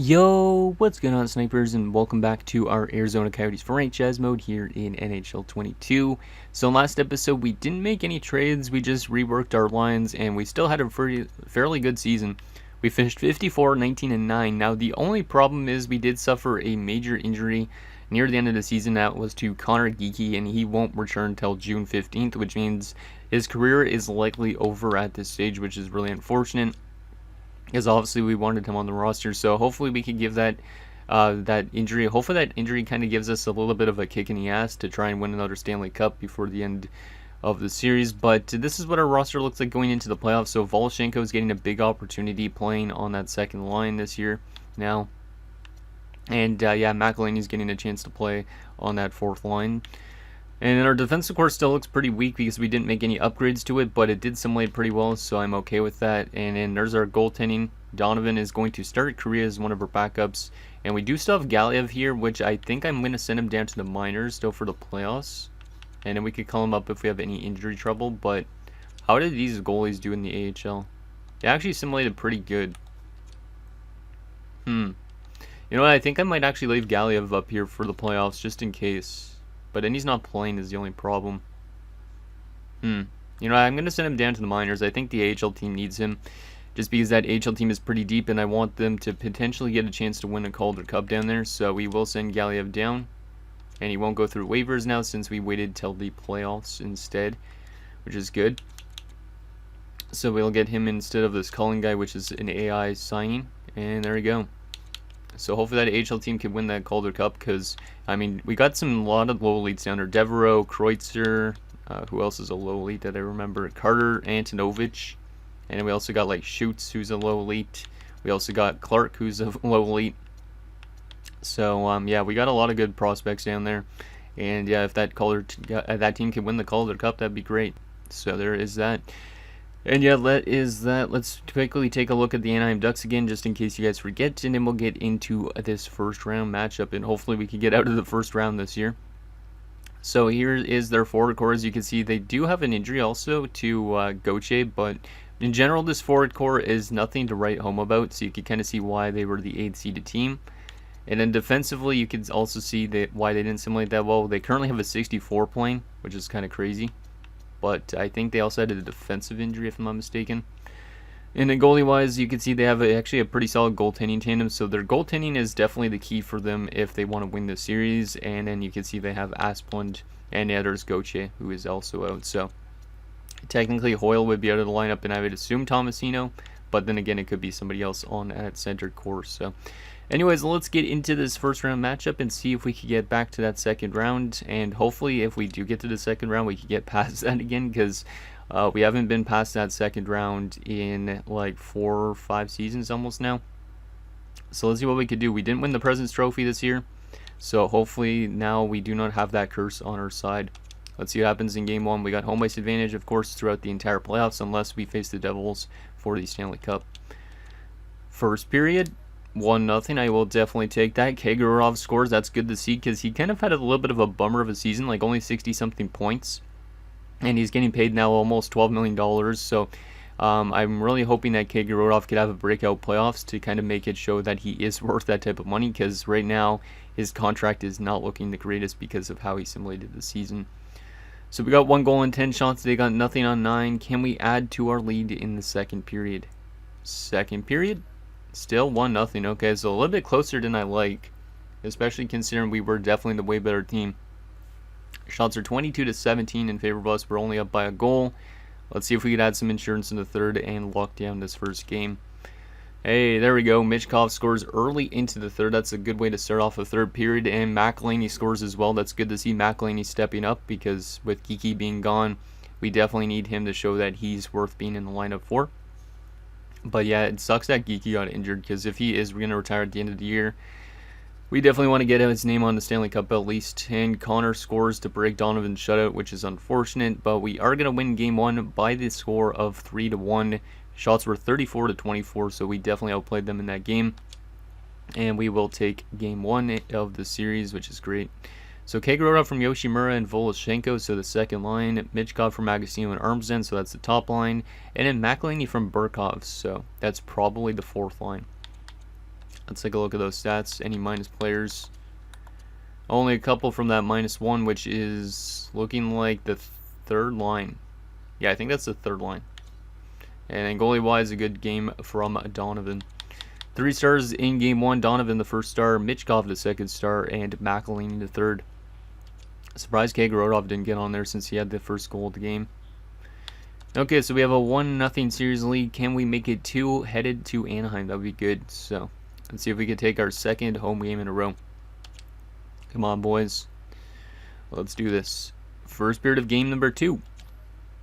Yo, what's going on, snipers, and welcome back to our Arizona Coyotes franchise mode here in NHL 22. So in last episode, we didn't make any trades, we just reworked our lines, and we still had a fairly good season. We finished 54, 19, and 9. Now, the only problem is we did suffer a major injury near the end of the season. That was to Connor Geekie, and he won't return until June 15th, which means his career is likely over at this stage, which is really unfortunate, because obviously we wanted him on the roster. So hopefully we can give that injury. Hopefully that injury kind of gives us a little bit of a kick in the ass to try and win another Stanley Cup before the end of the series. But this is what our roster looks like going into the playoffs. So Voloshenko is getting a big opportunity playing on that second line this year now. And yeah, McElhinney's getting a chance to play on that fourth line. And then our defensive core still looks pretty weak because we didn't make any upgrades to it, but it did simulate pretty well, so I'm okay with that. And then there's our goaltending. Donovan is going to start Korea as one of our backups. And we do still have Galiev here, which I think I'm going to send him down to the minors still for the playoffs. And then we could call him up if we have any injury trouble. But how did these goalies do in the AHL? They actually simulated pretty good. You know what? I think I might actually leave Galiev up here for the playoffs just in case. But then he's not playing is the only problem. You know, I'm going to send him down to the minors. I think the AHL team needs him, just because that AHL team is pretty deep, and I want them to potentially get a chance to win a Calder Cup down there. So we will send Galiev down, and he won't go through waivers now since we waited till the playoffs instead, which is good. So we'll get him instead of this Cullen guy, which is an AI signing, and there we go. So hopefully that AHL team can win that Calder Cup, because, I mean, we got a lot of low elites down there. Devereaux, Kreutzer, who else is a low elite that I remember? Carter, Antonovich, and then we also got, like, Schutz, who's a low elite. We also got Clark, who's a low elite. So, yeah, we got a lot of good prospects down there. And, yeah, if that team can win the Calder Cup, that'd be great. So there is that. And yeah, that is that. Let's quickly take a look at the Anaheim Ducks again, just in case you guys forget, and then we'll get into this first round matchup, and hopefully we can get out of the first round this year. So here is their forward core. As you can see, they do have an injury also to Gauthier, but in general, this forward core is nothing to write home about, so you can kind of see why they were the 8th seeded team. And then defensively, you can also see that why they didn't simulate that well. They currently have a 64 playing, which is kind of crazy. But I think they also had a defensive injury, if I'm not mistaken. And then goalie-wise, you can see they have actually a pretty solid goaltending tandem. So their goaltending is definitely the key for them if they want to win the series. And then you can see they have Asplund, and yeah, there's Gauthier, who is also out. So technically, Hoyle would be out of the lineup, and I would assume Tomasino. But then again, it could be somebody else on that center course. So anyways, let's get into this first round matchup and see if we can get back to that second round. And hopefully, if we do get to the second round, we can get past that again, because we haven't been past that second round in like 4 or 5 seasons almost now. So let's see what we could do. We didn't win the President's Trophy this year, so hopefully now we do not have that curse on our side. Let's see what happens in Game 1. We got home ice advantage, of course, throughout the entire playoffs, unless we face the Devils for the Stanley Cup. First period, 1-0. I will definitely take that. Kagurov scores. That's good to see, because he kind of had a little bit of a bummer of a season, like only 60-something points. And he's getting paid now almost $12 million. So I'm really hoping that Kagurov could have a breakout playoffs to kind of make it show that he is worth that type of money, because right now his contract is not looking the greatest because of how he simulated the season. So we got 1 goal and 10 shots. They got nothing on 9. Can we add to our lead in the second period? Second period? Still 1-0. Okay, so a little bit closer than I like, especially considering we were definitely the way better team. Shots are 22-17 in favor of us. We're only up by a goal. Let's see if we could add some insurance in the third and lock down this first game. Hey, there we go. Michkov scores early into the third. That's a good way to start off the third period. And McElhinney scores as well. That's good to see McElhinney stepping up, because with Geekie being gone, we definitely need him to show that he's worth being in the lineup for. But yeah, it sucks that Geekie got injured, because if he is going to retire at the end of the year, we definitely want to get his name on the Stanley Cup at least. And Connor scores to break Donovan's shutout, which is unfortunate. But we are going to win Game 1 by the score of 3-1. Shots were 34-24, so we definitely outplayed them in that game. And we will take Game 1 of the series, which is great. So Kagurov from Yoshimura and Voloshenko, so the second line. Michkov from Agostino and Armsden, so that's the top line. And then McElhinney from Burkov, so that's probably the fourth line. Let's take a look at those stats. Any minus players? Only a couple from that -1, which is looking like the third line. Yeah, I think that's the third line. And then goalie-wise, a good game from Donovan. 3 stars in Game 1. Donovan the first star, Michkov the second star, and McElhinney the third. Surprised Kagorodov didn't get on there since he had the first goal of the game. Okay, so we have a 1-0 series lead. Can we make it 2 headed to Anaheim? That would be good. So let's see if we can take our second home game in a row. Come on, boys. Let's do this. First period of game number 2.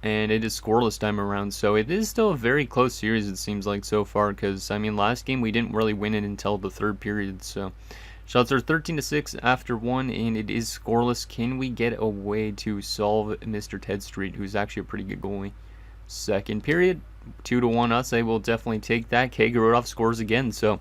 And it is scoreless time around. So it is still a very close series, it seems like, so far. Because, I mean, last game we didn't really win it until the third period. So shots are 13-6 after 1. And it is scoreless. Can we get a way to solve Mr. Ted Street, who's actually a pretty good goalie? Second period, 2-1 us. I will definitely take that. Kagorodov scores again. So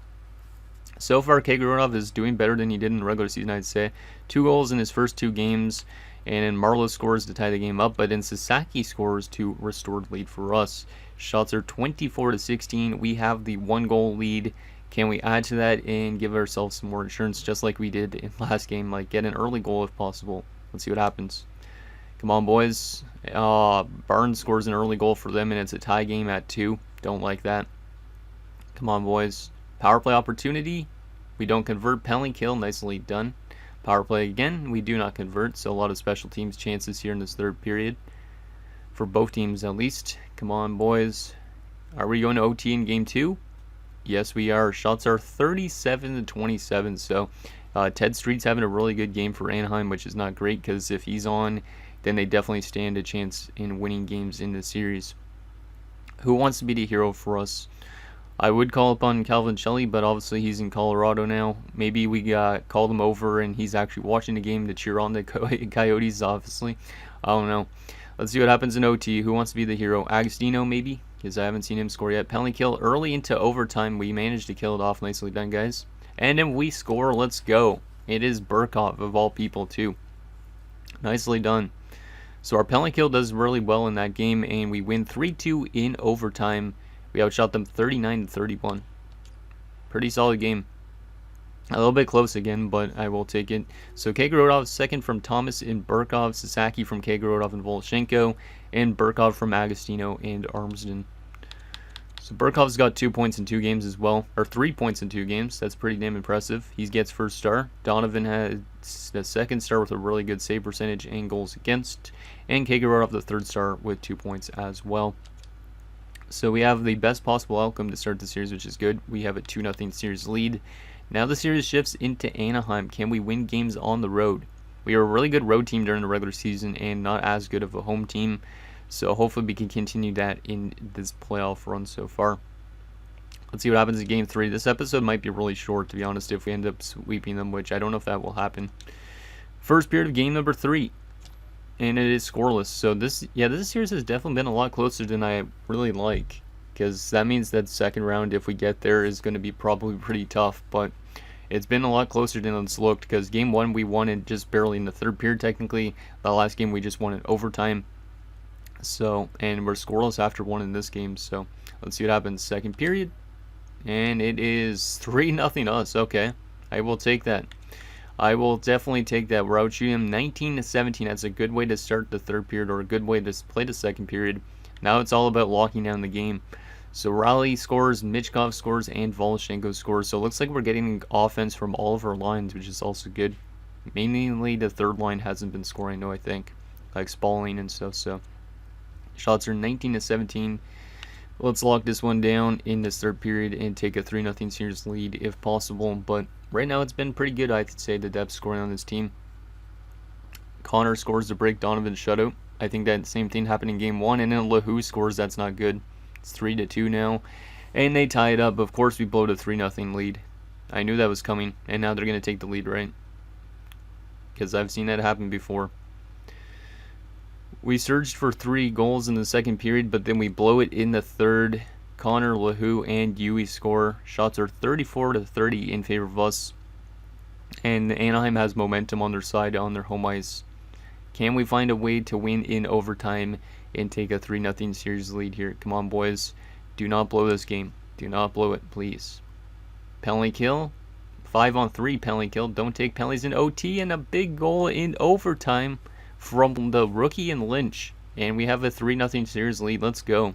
far, Kagorodov is doing better than he did in the regular season, I'd say. 2 goals in his first 2 games. And then Marlowe scores to tie the game up. But then Sasaki scores to restore the lead for us. Shots are 24-16. We have the 1-goal lead. Can we add to that and give ourselves some more insurance, just like we did in last game? Like, get an early goal if possible. Let's see what happens. Come on, boys. Barnes scores an early goal for them, and it's a tie game at 2. Don't like that. Come on, boys. Power play opportunity. We don't convert. Penalty kill. Nicely done. Power play again. We do not convert, so a lot of special teams chances here in this third period. For both teams, at least. Come on, boys. Are we going to OT in game 2? Yes, we are. Shots are 37-27, so Ted Street's having a really good game for Anaheim, which is not great, because if he's on, then they definitely stand a chance in winning games in this series. Who wants to be the hero for us? I would call upon Calvin Shelley, but obviously he's in Colorado now. Maybe we called him over and he's actually watching the game to cheer on the Coyotes, obviously. I don't know. Let's see what happens in OT. Who wants to be the hero? Agostino, maybe? Because I haven't seen him score yet. Penalty kill early into overtime. We managed to kill it off. Nicely done, guys. And then we score. Let's go. It is Burkov, of all people, too. Nicely done. So our penalty kill does really well in that game, and we win 3-2 in overtime. We outshot them 39-31. Pretty solid game. A little bit close again, but I will take it. So Kagorodov second from Thomas and Burkov, Sasaki from Kagorodov and Voloshenko, and Burkov from Agostino and Armsden. So Burkov's got 2 points in 2 games as well, or 3 points in 2 games. That's pretty damn impressive. He gets first star. Donovan has the second star with a really good save percentage and goals against, and Kagorodov the third star with 2 points as well. So we have the best possible outcome to start the series, which is good. We have a 2-0 series lead. Now the series shifts into Anaheim. Can we win games on the road? We are a really good road team during the regular season and not as good of a home team. So hopefully we can continue that in this playoff run so far. Let's see what happens in Game 3. This episode might be really short, to be honest, if we end up sweeping them, which I don't know if that will happen. First period of game number 3. And it is scoreless. So this series has definitely been a lot closer than I really like. Because that means that second round, if we get there, is going to be probably pretty tough. But it's been a lot closer than it's looked. Because game 1, we won it just barely in the third period, technically. The last game, we just won it overtime. So, and we're scoreless after 1 in this game. So, let's see what happens. Second period. And it is 3-0 us. Okay. I will take that. I will definitely take that. We're out shooting them 19-17. That's a good way to start the third period, or a good way to play the second period. Now it's all about locking down the game. So Raleigh scores, Michkov scores, and Voloshenko scores. So it looks like we're getting offense from all of our lines, which is also good. Mainly the third line hasn't been scoring, though, I think. Like Spalling and stuff, so. Shots are 19-17. Let's lock this one down in this third period and take a 3-0 series lead if possible. But right now it's been pretty good, I'd say, the depth scoring on this team. Connor scores to break Donovan's shutout. I think that same thing happened in game 1. And then LaHoo scores. That's not good. It's 3-2 now. And they tie it up. Of course, we blow the 3-0 lead. I knew that was coming. And now they're going to take the lead, right? Because I've seen that happen before. We surged for 3 goals in the second period, but then we blow it in the third. Connor, LaHoo, and Yui score. Shots are 34-30 in favor of us. And Anaheim has momentum on their side on their home ice. Can we find a way to win in overtime and take a 3-0 series lead here? Come on, boys. Do not blow this game. Do not blow it, please. Penalty kill. 5-on-3 penalty kill. Don't take penalties in OT, and a big goal in overtime from the rookie and Lynch. And we have a 3-0 series lead. Let's go.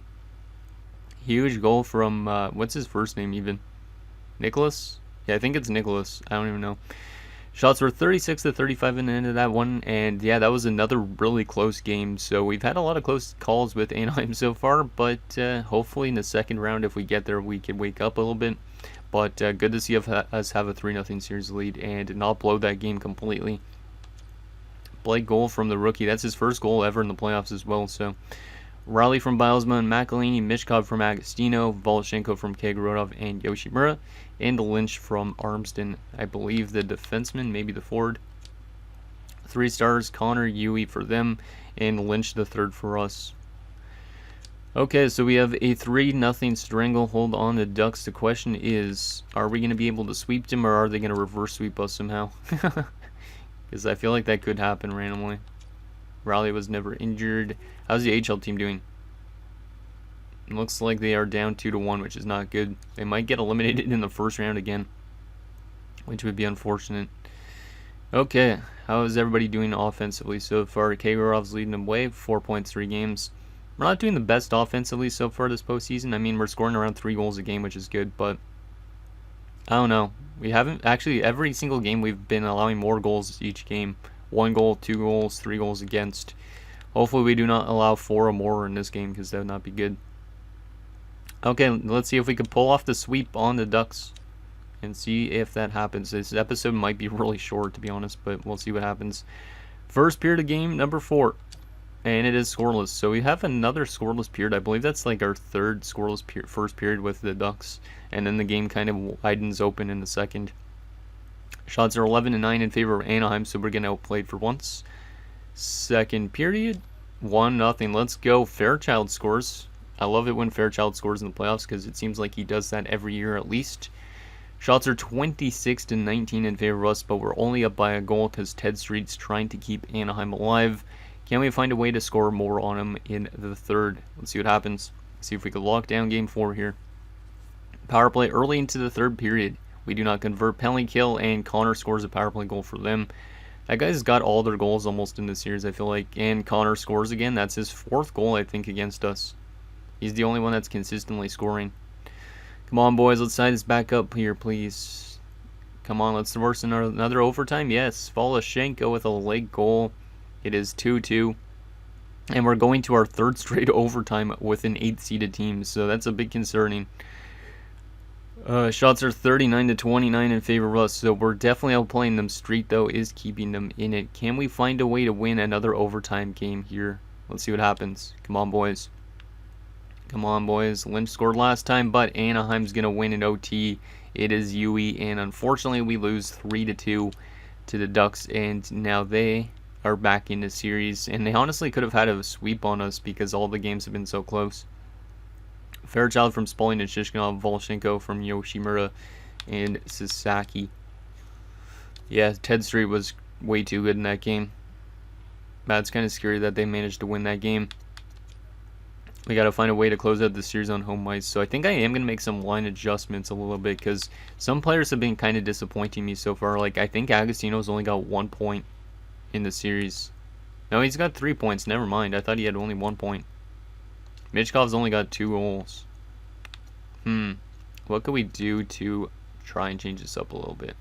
Huge goal from, what's his first name even? Nicholas? Yeah, I think it's Nicholas. I don't even know. Shots were 36-35 in the end of that one, and yeah, that was another really close game. So we've had a lot of close calls with Anaheim so far, but hopefully in the second round, if we get there, we can wake up a little bit. But good to see us have a 3-0 series lead and not blow that game completely. Blake goal from the rookie. That's his first goal ever in the playoffs as well. So Riley from Bilesma and McElhinney, Mishkov from Agostino, Voloshenko from Kagorodov and Yoshimura, and Lynch from Armsden. I believe the defenseman, maybe the forward. 3 stars, Connor, Yui for them, and Lynch the third for us. Okay, so we have a 3-0 stranglehold on the Ducks. The question is, are we going to be able to sweep them, or are they going to reverse sweep us somehow? Because I feel like that could happen randomly. Riley was never injured. How's the HL team doing? It looks like they are down 2-1, which is not good. They might get eliminated in the first round again, which would be unfortunate. Okay, how is everybody doing offensively so far? Kagorov's leading the way, 4.3 games. We're not doing the best offensively so far this postseason. I mean, we're scoring around 3 goals a game, which is good, but I don't know. We haven't actually, every single game we've been allowing more goals each game. 1 goal, 2 goals, 3 goals against. Hopefully we do not allow 4 or more in this game, because that would not be good. Okay, let's see if we can pull off the sweep on the Ducks and see if that happens. This episode might be really short, to be honest, but we'll see what happens. First period of game, number 4. And it is scoreless. So we have another scoreless period. I believe that's like our third scoreless first period with the Ducks. And then the game kind of widens open in the second. Shots are 11-9 in favor of Anaheim, so we're getting outplayed for once. Second period, 1-0. Let's go. Fairchild scores. I love it when Fairchild scores in the playoffs because it seems like he does that every year at least. Shots are 26-19 in favor of us, but we're only up by a goal because Ted Street's trying to keep Anaheim alive. Can we find a way to score more on him in the third? Let's see what happens. See if we can lock down game 4 here. Power play early into the third period. We do not convert. Penalty kill, and Connor scores a power play goal for them. That guy's got all their goals almost in the series, I feel like. And Connor scores again. That's his 4th goal, I think, against us. He's the only one that's consistently scoring. Come on, boys. Let's tie this back up here, please. Come on, let's reverse another overtime. Yes, Voloshenko with a late goal. It is 2-2. And we're going to our 3rd straight overtime with an 8-seeded team, so that's a bit concerning. Shots are 39-29 in favor of us, so we're definitely outplaying them. Street, though, is keeping them in it. Can we find a way to win another overtime game here? Let's see what happens. Come on, boys. Come on, boys. Lynch scored last time, but Anaheim's going to win in OT. It is Yui, and unfortunately, we lose 3-2 to the Ducks, and now they are back in the series. And they honestly could have had a sweep on us because all the games have been so close. Fairchild from Spalling and Shishkinov, Voloshenko from Yoshimura, and Sasaki. Yeah, Ted Street was way too good in that game. That's kind of scary that they managed to win that game. We got to find a way to close out the series on home ice. So I think I am going to make some line adjustments a little bit because some players have been kind of disappointing me so far. Like, I think Agostino's only got 1 point in the series. No, he's got 3 points. Never mind. I thought he had only 1 point. Michkov's only got 2 goals. What could we do to try and change this up a little bit?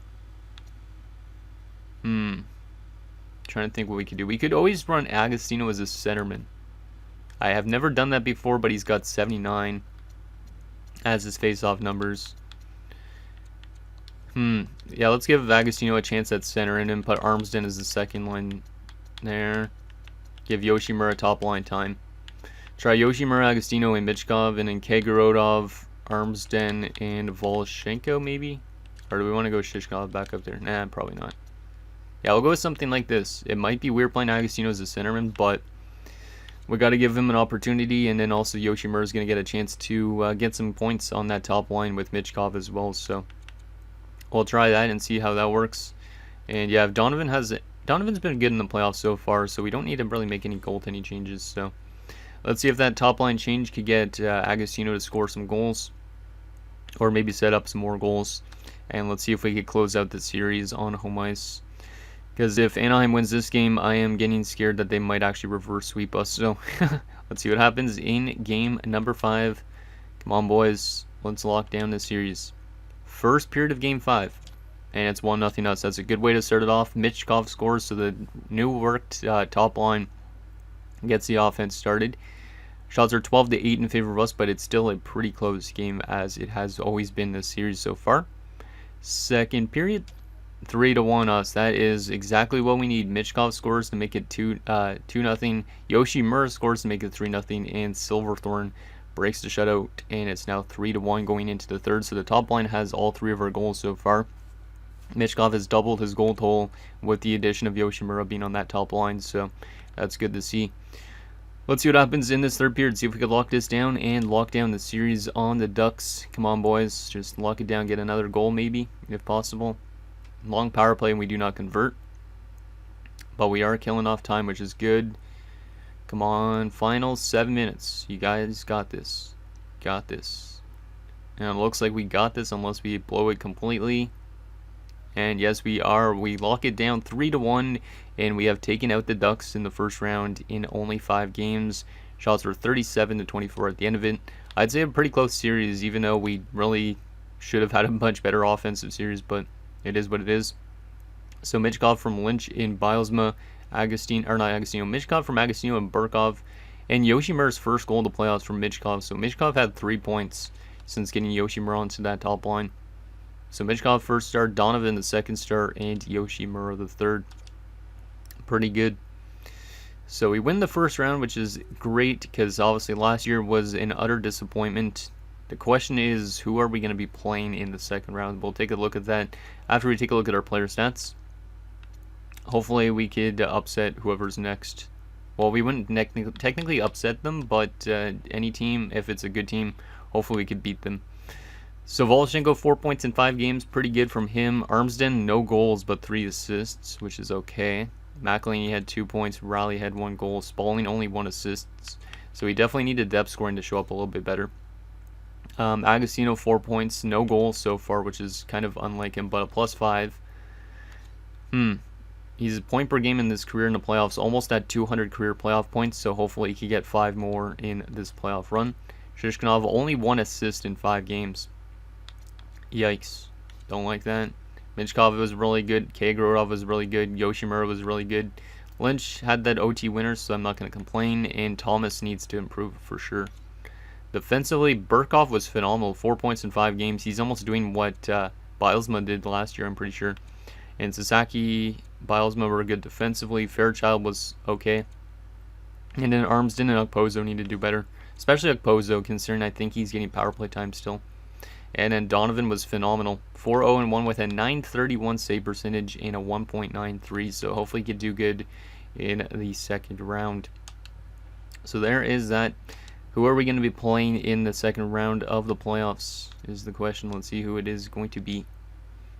Trying to think what we could do. We could always run Agostino as a centerman. I have never done that before, but he's got 79 as his face-off numbers. Yeah, let's give Agostino a chance at center and then put Armsden as the second line there. Give Yoshimura top line time. Try Yoshimura, Agostino, and Michkov, and then Kagorodov, Armsden, and Voloshenko, maybe? Or do we want to go Shishkov back up there? Nah, probably not. Yeah, we'll go with something like this. It might be weird playing Agostino as a centerman, but we got to give him an opportunity, and then also Yoshimura is going to get a chance to get some points on that top line with Michkov as well. So we'll try that and see how that works. And yeah, Donovan's been good in the playoffs so far, so we don't need to really make any goaltending changes. So let's see if that top line change could get Agostino to score some goals, or maybe set up some more goals. And let's see if we could close out the series on home ice. Because if Anaheim wins this game, I am getting scared that they might actually reverse sweep us. So let's see what happens in game number 5. Come on, boys. Let's lock down this series. First period of game 5. And it's 1-0 us. That's a good way to start it off. Michkov scores, so the new worked top line gets the offense started. Shots are 12-8 in favor of us, but it's still a pretty close game as it has always been this series so far. Second period, 3-1 us. That is exactly what we need. Michkov scores to make it 2-0. Yoshi Mura scores to make it 3-0, and Silverthorne breaks the shutout, and it's now 3-1 going into the third. So the top line has all 3 of our goals so far. Michkov has doubled his goal total with the addition of Yoshi Mura being on that top line, so that's good to see. Let's see what happens in this third period. See if we can lock this down and lock down the series on the Ducks. Come on, boys. Just lock it down. Get another goal, maybe, if possible. Long power play, and we do not convert. But we are killing off time, which is good. Come on. Final 7 minutes. You guys got this. Got this. And it looks like we got this unless we blow it completely. And yes, we are. We lock it down 3-1, and we have taken out the Ducks in the first round in only 5 games. Shots were 37-24 at the end of it. I'd say a pretty close series, even though we really should have had a much better offensive series, but it is what it is. So Michkov from Lynch in Bilesma, Michkov from Agostino and Burkov, and Yoshimura's first goal in the playoffs from Michkov. So Michkov had 3 points since getting Yoshimura onto that top line. So Michkov first star, Donovan the second star, and Yoshimura the third. Pretty good. So we win the first round, which is great because obviously last year was an utter disappointment. The question is, who are we going to be playing in the second round? We'll take a look at that after we take a look at our player stats. Hopefully we could upset whoever's next. Well, we wouldn't technically upset them, but any team, if it's a good team, hopefully we could beat them. So Voloshenko, 4 points in 5 games, pretty good from him. Armsden, no goals but 3 assists, which is okay. McElhinney had 2 points, Raleigh had 1 goal, Spalling only 1 assist. So we definitely needed depth scoring to show up a little bit better. Agostino, 4 points, no goals so far, which is kind of unlike him, but a +5. He's a point per game in this career in the playoffs, almost at 200 career playoff points, so hopefully he can get 5 more in this playoff run. Shishkinov, only 1 assist in 5 games. Yikes. Don't like that. Michkov was really good. Kagorov was really good. Yoshimura was really good. Lynch had that OT winner, so I'm not going to complain. And Thomas needs to improve for sure. Defensively, Burkov was phenomenal. 4 points in 5 games. He's almost doing what Bilesma did last year, I'm pretty sure. And Sasaki, Bilesma were good defensively. Fairchild was okay. And then Armsden and Okposo need to do better. Especially Okposo, considering I think he's getting power play time still. And then Donovan was phenomenal. 4-0-1 with a .931 save percentage and a 1.93. So hopefully he could do good in the second round. So there is that. Who are we going to be playing in the second round of the playoffs is the question. Let's see who it is going to be.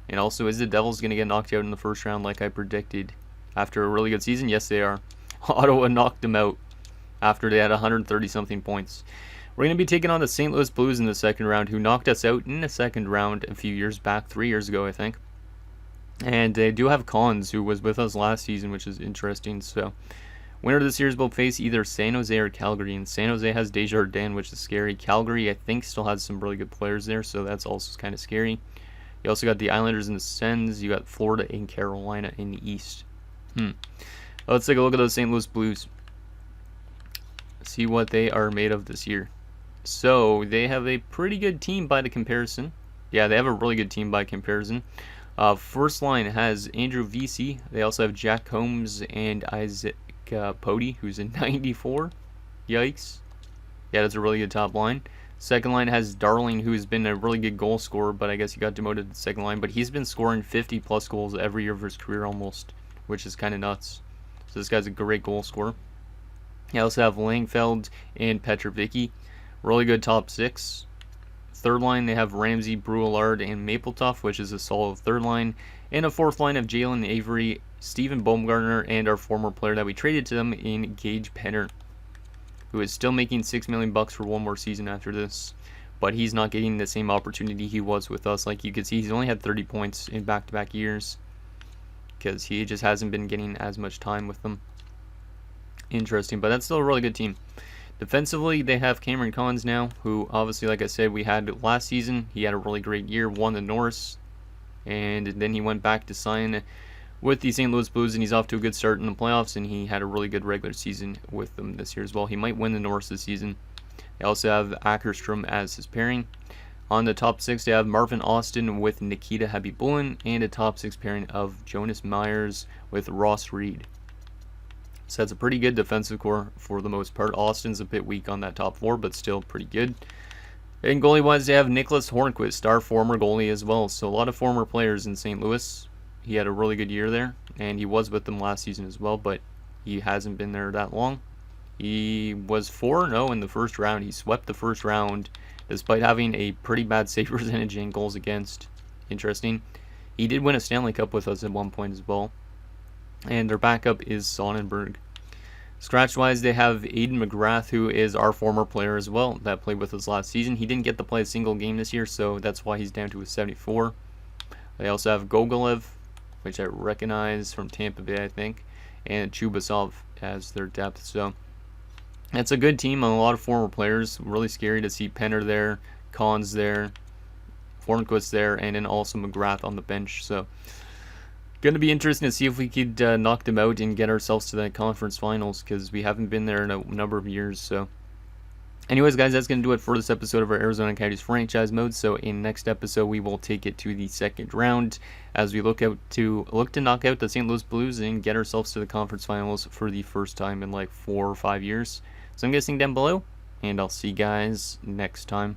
And also, is the Devils going to get knocked out in the first round like I predicted after a really good season? Yes, they are. Ottawa knocked them out after they had 130-something points. We're going to be taking on the St. Louis Blues in the second round, who knocked us out in the second round a few years back, 3 years ago, I think. And they do have Collins, who was with us last season, which is interesting. So, winner of the series will face either San Jose or Calgary. And San Jose has Desjardins, which is scary. Calgary, I think, still has some really good players there, so that's also kind of scary. You also got the Islanders and the Sens. You got Florida and Carolina in the East. Let's take a look at those St. Louis Blues. See what they are made of this year. So, they have a pretty good team by the comparison. Yeah, they have a really good team by comparison. First line has Andrew Vesey. They also have Jack Combs and Isaac Pody, who's in 94. Yikes. Yeah, that's a really good top line. Second line has Darling, who's been a really good goal scorer, but I guess he got demoted to the second line. But he's been scoring 50-plus goals every year of his career almost, which is kind of nuts. So this guy's a great goal scorer. You also have Langfeld and Petrovicki. Really good top 6. Third line, they have Ramsey, Brulard, and Mapletop, which is a solid third line. And a fourth line of Jalen Avery, Steven Baumgartner, and our former player that we traded to them in Gage Penner, who is still making $6 million for one more season after this. but he's not getting the same opportunity he was with us. Like you can see, he's only had 30 points in back-to-back years because he just hasn't been getting as much time with them. Interesting, but that's still a really good team. Defensively, they have Cameron Collins now, who obviously, like I said, we had last season. He had a really great year, won the Norris, and then he went back to sign with the St. Louis Blues, and he's off to a good start in the playoffs, and he had a really good regular season with them this year as well. He might win the Norris this season. They also have Ackerstrom as his pairing. On the top 6, they have Marvin Austin with Nikita Habibulin, and a top 6 pairing of Jonas Myers with Ross Reed. So that's a pretty good defensive core for the most part. Austin's a bit weak on that top 4, but still pretty good. And goalie-wise, they have Nicholas Hornquist, our former goalie as well. So a lot of former players in St. Louis. He had a really good year there, and he was with them last season as well, but he hasn't been there that long. He was 4-0 in the first round. He swept the first round despite having a pretty bad save percentage and goals against. Interesting. He did win a Stanley Cup with us at one point as well. And their backup is Sonnenberg. Scratch-wise, they have Aiden McGrath, who is our former player as well, that played with us last season. He didn't get to play a single game this year, so that's why he's down to a 74. They also have Gogolev, which I recognize from Tampa Bay, I think, and Chubasov as their depth. So it's a good team, a lot of former players. Really scary to see Penner there, Collins there, Hornquist there, and then also McGrath on the bench. So going to be interesting to see if we could knock them out and get ourselves to the conference finals, because we haven't been there in a number of years. So anyways, guys, that's going to do it for this episode of our Arizona Coyotes franchise mode. So in next episode, we will take it to the second round as we look to knock out the St. Louis Blues and get ourselves to the conference finals for the first time in like 4 or 5 years. So I'm guessing down below, and I'll see you guys next time.